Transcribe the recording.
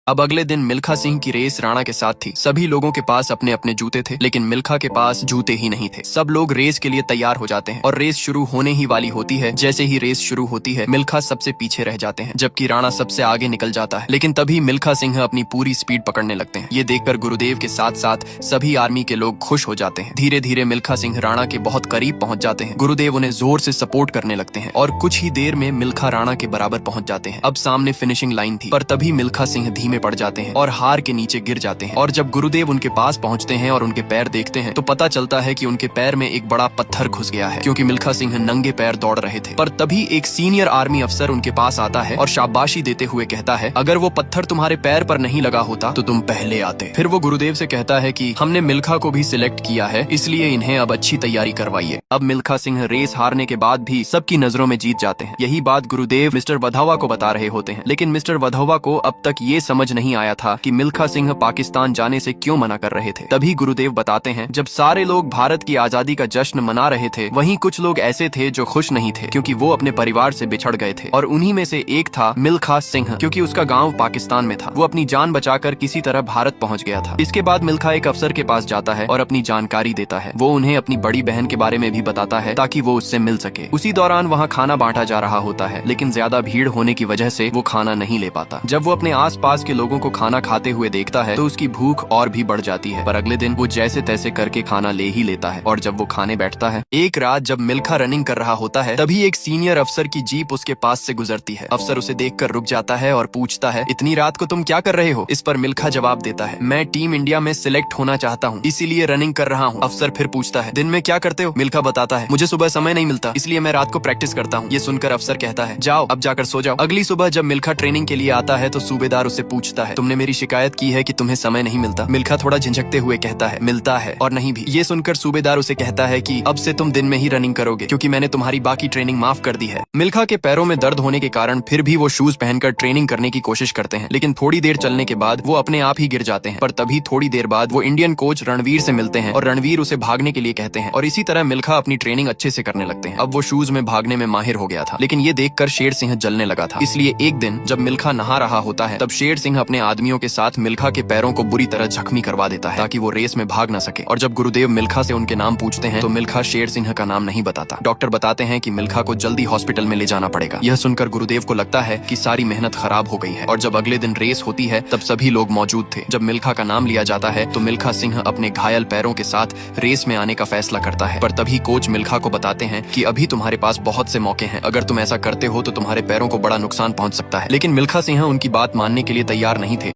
अब अगले दिन मिल्खा सिंह की रेस राणा के साथ थी। सभी लोगों के पास अपने अपने जूते थे, लेकिन मिल्खा के पास जूते ही नहीं थे। सब लोग रेस के लिए तैयार हो जाते हैं और रेस शुरू होने ही वाली होती है। जैसे ही रेस शुरू होती है, मिल्खा सबसे पीछे रह जाते हैं, जबकि राणा सबसे आगे निकल जाता है। लेकिन तभी मिल्खा सिंह अपनी पूरी स्पीड पकड़ने लगते हैं। ये देखकर गुरुदेव के साथ साथ सभी आर्मी के लोग खुश हो जाते हैं। धीरे धीरे मिल्खा सिंह राणा के बहुत करीब पहुंच जाते हैं। गुरुदेव उन्हें जोर से सपोर्ट करने लगते हैं और कुछ ही देर में मिल्खा राणा के बराबर पहुंच जाते हैं। अब सामने फिनिशिंग लाइन थी, पर तभी मिल्खा सिंह धीमे पड़ जाते हैं और हार के नीचे गिर जाते हैं। और जब गुरुदेव उनके पास पहुंचते हैं और उनके पैर देखते हैं, तो पता चलता है कि उनके पैर में एक बड़ा पत्थर घुस गया है, क्योंकि मिल्खा सिंह नंगे पैर दौड़ रहे थे। पर तभी एक सीनियर आर्मी अफसर उनके पास आता है और शाबाशी देते हुए कहता है, अगर वो पत्थर तुम्हारे पैर पर नहीं लगा होता तो तुम पहले आते। फिर वो गुरुदेव से कहता है कि हमने मिल्खा को भी सिलेक्ट किया है, इसलिए इन्हें अब अच्छी तैयारी करवाइए। अब मिल्खा सिंह रेस हारने के बाद भी सबकी नजरों में जीत जाते हैं। यही बात गुरुदेव मिस्टर वधावा को बता रहे होते हैं, लेकिन मिस्टर वधावा को अब तक ये समझ नहीं आया था कि मिल्खा सिंह पाकिस्तान जाने से क्यों मना कर रहे थे। तभी गुरुदेव बताते हैं, जब सारे लोग भारत की आजादी का जश्न मना रहे थे, वहीं कुछ लोग ऐसे थे जो खुश नहीं थे, क्योंकि वो अपने परिवार से बिछड़ गए थे। और उन्हीं में से एक था मिल्खा सिंह, क्योंकि उसका गांव पाकिस्तान में था। वो अपनी जान बचाकर किसी तरह भारत पहुंच गया था। इसके बाद मिल्खा एक अफसर के पास जाता है और अपनी जानकारी देता है। वो उन्हें अपनी बड़ी बहन के बारे में भी बताता है, ताकि वो उससे मिल सके। उसी दौरान वहाँ खाना बांटा जा रहा होता है, लेकिन ज्यादा भीड़ होने की वजह से वो खाना नहीं ले पाता। जब वो अपने आस पास के लोगों को खाना खाते हुए देखता है, तो उसकी भूख और भी बढ़ जाती है। पर अगले दिन वो जैसे तैसे करके खाना ले ही लेता है। और जब वो खाने बैठता है, एक रात जब मिल्खा रनिंग कर रहा होता है, तभी एक सीनियर अफसर की जीप उसके पास से गुजरती है। अफसर उसे देखकर रुक जाता है और पूछता है, इतनी रात को तुम क्या कर रहे हो? इस पर मिल्खा जवाब देता है, मैं टीम इंडिया में सिलेक्ट होना चाहता हूँ, इसीलिए रनिंग कर रहा हूँ। अफसर फिर पूछता है, दिन में क्या करते हो? मिल्खा बताता है, मुझे सुबह समय नहीं मिलता, इसलिए मैं रात को प्रैक्टिस करता हूँ। ये सुनकर अफसर कहता है, जाओ अब जाकर सो जाओ। अगली सुबह जब मिल्खा ट्रेनिंग के लिए आता है, तो सूबेदार उससे पूछता है, तुमने मेरी शिकायत की है कि तुम्हें समय नहीं मिलता? मिल्खा थोड़ा झिझकते हुए कहता है, मिलता है और नहीं भी। ये सुनकर सूबेदार उसे कहता है कि अब से तुम दिन में ही रनिंग करोगे, क्योंकि मैंने तुम्हारी बाकी ट्रेनिंग माफ कर दी है। मिल्खा के पैरों में दर्द होने के कारण फिर भी वो शूज पहनकर ट्रेनिंग करने की कोशिश करते हैं, लेकिन थोड़ी देर चलने के बाद वो अपने आप ही गिर जाते हैं। पर तभी थोड़ी देर बाद वो इंडियन कोच रणवीर से मिलते हैं और रणवीर उसे भागने के लिए कहते हैं, और इसी तरह मिल्खा अपनी ट्रेनिंग अच्छे से करने लगते हैं। अब वो शूज में भागने में माहिर हो गया था, लेकिन ये देखकर शेर सिंह जलने लगा था। इसलिए एक दिन जब मिल्खा नहा रहा होता है, तब शेर सिंह अपने आदमियों के साथ मिल्खा के पैरों को बुरी तरह जख्मी करवा देता है, ताकि वो रेस में भाग न सके। और जब गुरुदेव मिल्खा से उनके नाम पूछते हैं, तो मिल्खा शेर सिंह का नाम नहीं बताता। डॉक्टर बताते हैं कि मिल्खा को जल्दी हॉस्पिटल में ले जाना पड़ेगा। यह सुनकर गुरुदेव को लगता है कि सारी मेहनत खराब हो गई है। और जब अगले दिन रेस होती है, तब सभी लोग मौजूद थे। जब मिल्खा का नाम लिया जाता है, तो मिल्खा सिंह अपने घायल पैरों के साथ रेस में आने का फैसला करता है। पर तभी कोच मिल्खा को बताते हैं कि अभी तुम्हारे पास बहुत से मौके हैं, अगर तुम ऐसा करते हो तो तुम्हारे पैरों को बड़ा नुकसान पहुंच सकता है। लेकिन मिल्खा सिंह उनकी बात मानने के लिए तैयार नहीं थे।